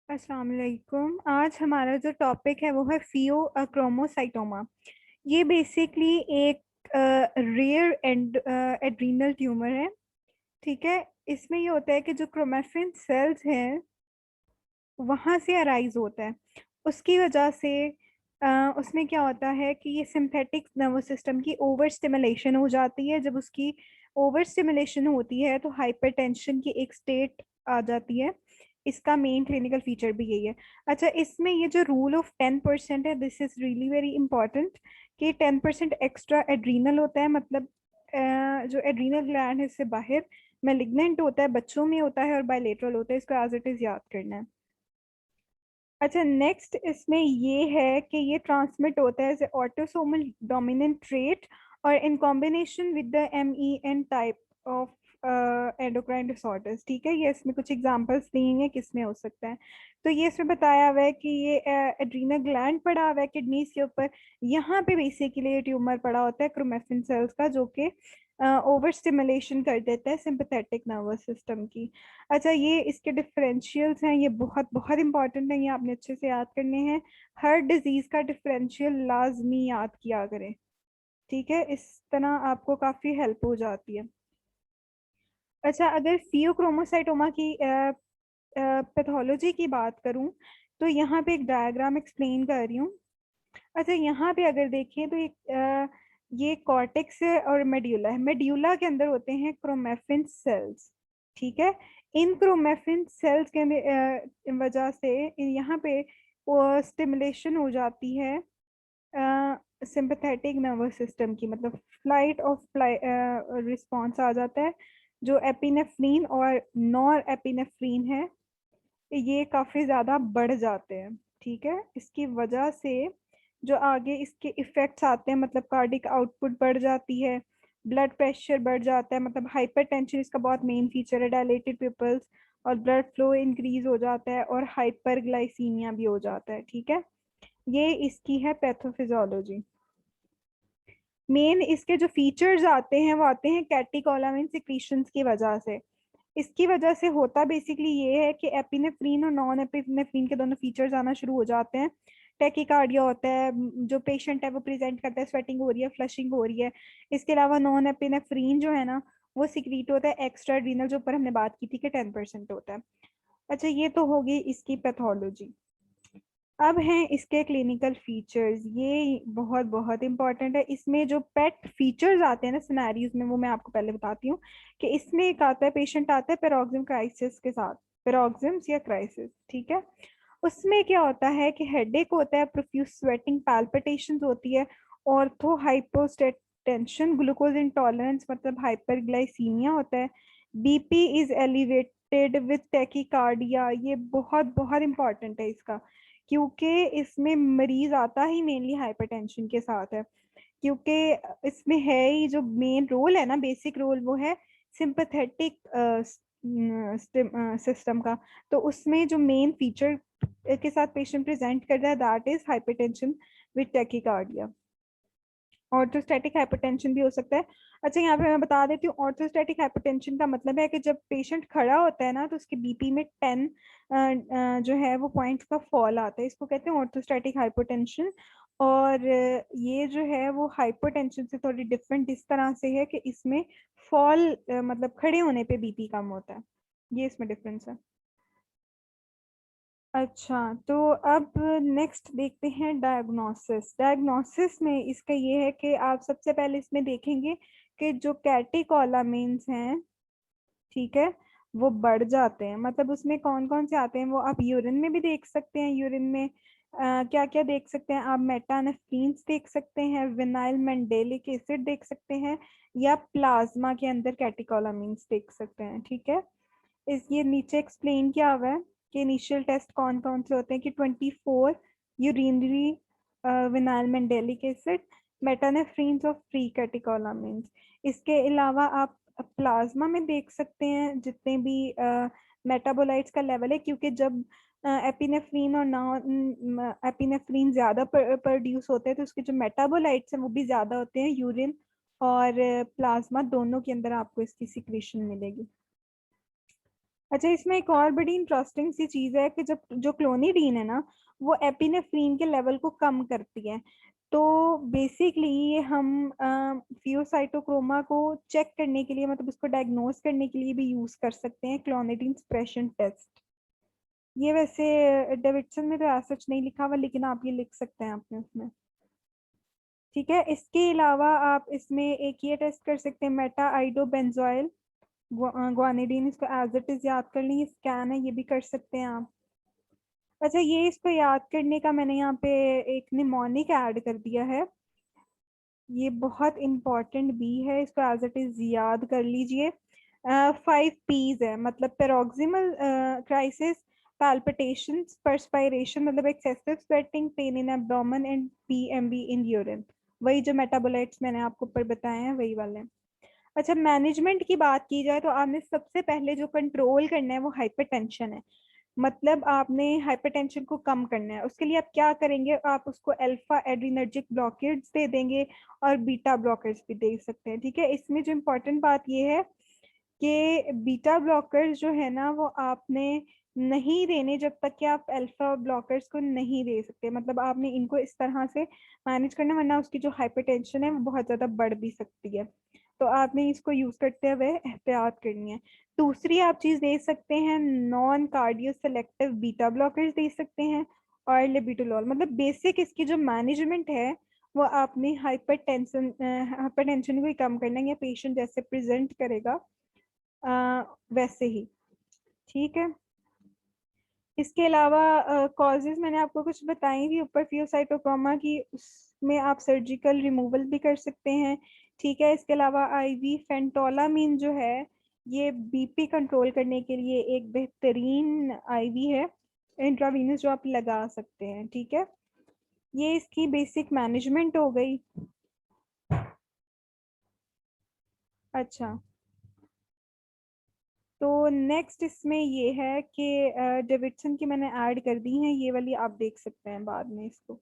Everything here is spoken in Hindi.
अस्सलाम वालेकुम। आज हमारा जो टॉपिक है वो है फियोक्रोमोसाइटोमा। ये बेसिकली एक रेयर एड्रीनल ट्यूमर है। ठीक है। इसमें ये होता है कि जो क्रोमेटिन सेल्स हैं वहाँ से अराइज होता है। उसकी वजह से उसमें क्या होता है कि ये सिंथेटिक नर्वस सिस्टम की ओवर स्टिमुलेशन हो जाती है। जब उसकी ओवर स्टिमुलेशन होती है तो हाइपरटेंशन की एक स्टेट आ जाती है। इसका मेन क्लिनिकल फीचर भी यही है। अच्छा, इसमें ये जो रूल ऑफ 10% है, this is really very important कि 10% एक्स्ट्रा एड्रीनल होता है। मतलब जो एड्रीनल ग्लैंड है इससे बाहर मैलिग्नेंट होता है, बच्चों में होता है और बायलेटरल होता है। इसको एज इट इज याद करना है। अच्छा, नेक्स्ट इसमें ये है कि ये ट्रांसमिट होता है एज ऑटोसोमल डोमिनेंट ट्रेट और in combination with the MEN type of endocrine disorders. ठीक है, ये इसमें कुछ एग्जांपल्स दिए हैं किसमें हो सकता है। तो ये इसमें बताया हुआ है कि ये एड्रीनल ग्लैंड पड़ा हुआ है किडनीज के ऊपर। यहाँ पे बेसिकली ये ट्यूमर पड़ा होता है क्रोमेटिन सेल्स का, जो कि ओवर स्टिमुलेशन कर देता है सिंपैथेटिक नर्वस सिस्टम की। अच्छा, ये इसके डिफरेंशियल्स हैं, ये बहुत बहुत इंपॉर्टेंट है, ये आपने अच्छे से याद करने हैं। हर डिजीज का डिफरेंशियल लाजमी याद किया करें। ठीक है, इस तरह आपको काफी हेल्प हो जाती है। अच्छा, अगर फियोक्रोमोसाइटोमा की पैथोलॉजी की बात करूं तो यहाँ पे एक डायग्राम एक्सप्लेन कर रही हूँ। अच्छा, यहाँ पे अगर देखें तो ये कॉर्टेक्स है और मेड्यूला है। मेड्यूला के अंदर होते हैं क्रोमेफिन सेल्स। ठीक है। इन क्रोमेफिन सेल्स के वजह से यहाँ पे वो स्टिमुलेशन हो जाती है सिंपैथेटिक नर्वस सिस्टम की। मतलब फ्लाइट ऑफ रिस्पॉन्स आ जाता है। जो एपिनेफ्रीन और नॉर एपिनेफ्रीन है ये काफी ज्यादा बढ़ जाते हैं। ठीक है, इसकी वजह से जो आगे इसके इफेक्ट्स आते हैं, मतलब कार्डिक आउटपुट बढ़ जाती है, ब्लड प्रेशर बढ़ जाता है, मतलब हाइपरटेंशन इसका बहुत मेन फीचर है, डायलेटेड पिपल्स, और ब्लड फ्लो इंक्रीज हो जाता है और हाइपरग्लाइसीमिया भी हो जाता है। ठीक है, ये इसकी है पैथोफिजियोलॉजी। मेन इसके जो फीचर्स आते हैं वो आते हैं कैटिकोलामिन सिक्रीशंस की वजह से। इसकी वजह से होता बेसिकली ये है कि एपिनेफ्रीन और नॉन एपिनेफ्रीन के दोनों फीचर्स आना शुरू हो जाते हैं। टेकिकार्डिया होता है, जो पेशेंट है वो प्रेजेंट करता है, स्वेटिंग हो रही है, फ्लशिंग हो रही है। इसके अलावा नॉन एपिनेफ्रीन जो है ना, वो सिक्रीट होता है एक्स्ट्रा एड्रीनल, जो ऊपर हमने बात की थी कि 10% होता है। अच्छा, ये तो होगी इसकी पैथोलॉजी। अब हैं इसके क्लिनिकल फीचर्स। ये बहुत बहुत इंपॉर्टेंट है। इसमें जो पेट फीचर्स आते हैं ना सिनेरियोज में, वो मैं आपको पहले बताती हूँ। कि इसमें एक आता है, पेशेंट आता है पेरोक्सिम क्राइसिस के साथ, पेरोक्सिम्स या क्राइसिस। ठीक है, उसमें क्या होता है कि हेडेक होता है, प्रोफ्यूज स्वेटिंग, पैल्पिटेशंस होती है, ऑर्थो हाइपोटेंशन, ग्लूकोज इंटॉलरेंस मतलब हाइपरग्लाइसीमिया होता है, BP is elevated with tachycardia. ये बहुत बहुत इंपॉर्टेंट है इसका, क्योंकि इसमें मरीज आता ही मेनली हाइपरटेंशन के साथ है। क्योंकि इसमें है ही जो मेन रोल है ना, बेसिक रोल, वो है सिंपैथेटिक सिस्टम का। तो उसमें जो मेन फीचर के साथ पेशेंट प्रेजेंट कर रहा है, that is hypertension with tachycardia. Orthostatic hypertension भी हो सकता है। अच्छा, यहाँ पे मैं बता देती हूँ, ऑर्थोस्टैटिक हाइपरटेंशन का मतलब है कि जब पेशेंट खड़ा होता है ना तो उसके BP में 10 जो है वो पॉइंट्स का फॉल आता है। इसको कहते हैं ऑर्थोस्टैटिक हाइपरटेंशन। और ये जो है वो हाइपरटेंशन से थोड़ी डिफरेंट इस तरह से है कि इसमें फॉल मतलब खड़े होने पे BP कम होता है। ये इसमें डिफरेंस है। अच्छा, तो अब नेक्स्ट देखते हैं डायग्नोसिस। डायग्नोसिस में इसका ये है कि आप सबसे पहले इसमें देखेंगे कि जो कैटेकोलामिन्स हैं, ठीक है, वो बढ़ जाते हैं। मतलब उसमें कौन कौन से आते हैं वो आप यूरिन में भी देख सकते हैं। यूरिन में क्या क्या देख सकते हैं आप? मेटानेफ्रीन्स देख सकते हैं, विनाइल मेंडेलिक एसिड देख सकते हैं, या प्लाज्मा के अंदर कैटेकोलामिन्स देख सकते हैं। ठीक है, इस ये नीचे एक्सप्लेन किया हुआ है कि इनिशियल टेस्ट कौन कौन से होते हैं। कि 24 यूरिनरी विनाइल मेंडेलिक एसिड, मेटानेफ्रीन्स और फ्री कैटेकोलामिन्स। इसके अलावा आप प्लाज्मा में देख सकते हैं जितने भी मेटाबोलाइट्स का लेवल है, क्योंकि जब एपिनेफ्रीन और नॉन एपिनेफ्रीन ज्यादा प्रोड्यूस होते हैं तो उसके जो मेटाबोलाइट्स हैं वो भी ज्यादा होते हैं। यूरिन और प्लाज्मा दोनों के अंदर आपको इसकी सिक्रीशन मिलेगी। अच्छा, इसमें एक और बड़ी इंटरेस्टिंग सी चीज है कि जब जो क्लोनिडीन है ना, वो एपिनेफ्रीन के लेवल को कम करती है। तो बेसिकली ये हम फियोसाइटोक्रोमा को चेक करने के लिए, मतलब उसको डायग्नोज करने के लिए भी यूज कर सकते हैं, क्लोनिडीन एक्सप्रेशन टेस्ट। ये वैसे डेविडसन में तो ऐसा कुछ नहीं लिखा हुआ, लेकिन आप ये लिख सकते हैं अपने उसमें। ठीक है, इसके अलावा आप इसमें एक ये टेस्ट कर सकते हैं, मेटा आइडो बेंजोइल ग्वानिडीन। इसको एज इट इज याद कर लेंगे, स्कैन है, ये भी कर सकते हैं आप। अच्छा, ये इसको याद करने का मैंने यहाँ पे एक निमोनिक ऐड कर दिया है। ये बहुत इंपॉर्टेंट भी है, इसको एज इट इज याद कर लीजिए। 5 P's है, मतलब पेरोक्सिमल क्राइसिस, palpitations, perspiration मतलब excessive sweating, pain in abdomen and PMB in urine। वही जो मेटाबोलाइट्स मैंने आपको ऊपर बताए हैं वही वाले हैं। अच्छा, मैनेजमेंट की बात की जाए तो आपने सबसे पहले जो कंट्रोल करना है वो हाइपरटेंशन है। मतलब आपने हाइपरटेंशन को कम करना है, उसके लिए आप क्या करेंगे, आप उसको अल्फा एड्रीनर्जिक ब्लॉकेट्स दे देंगे और बीटा ब्लॉकर्स भी दे सकते हैं। ठीक है, इसमें जो इम्पोर्टेंट बात ये है कि बीटा ब्लॉकर्स जो है ना, वो आपने नहीं देने जब तक कि आप अल्फा ब्लॉकर्स को नहीं दे सकते। मतलब आपने इनको इस तरह से मैनेज करना, वरना उसकी जो हाइपरटेंशन है वो बहुत ज्यादा बढ़ भी सकती है। तो आपने इसको यूज करते हुए एहतियात करनी है। दूसरी आप चीज दे सकते हैं, non cardio selective beta blockers दे सकते हैं, और लेबिटोलॉल। मतलब बेसिक इसकी जो मैनेजमेंट है वो आपने हाइपरटेंशन को ही कम करना है, या पेशेंट जैसे प्रेजेंट करेगा वैसे ही। ठीक है, इसके अलावा कॉजेज मैंने आपको कुछ बताई थी ऊपर फियोसाइटोक्रोमा की, उसमें आप सर्जिकल रिमूवल भी कर सकते हैं। ठीक है, इसके अलावा आईवी फेंटोलामीन जो है, ये बीपी कंट्रोल करने के लिए एक बेहतरीन आईवी है, इंट्रावीनस, जो आप लगा सकते हैं। ठीक है, ये इसकी बेसिक मैनेजमेंट हो गई। अच्छा, तो नेक्स्ट इसमें ये है कि डेविडसन की मैंने ऐड कर दी हैं, ये वाली आप देख सकते हैं बाद में इसको।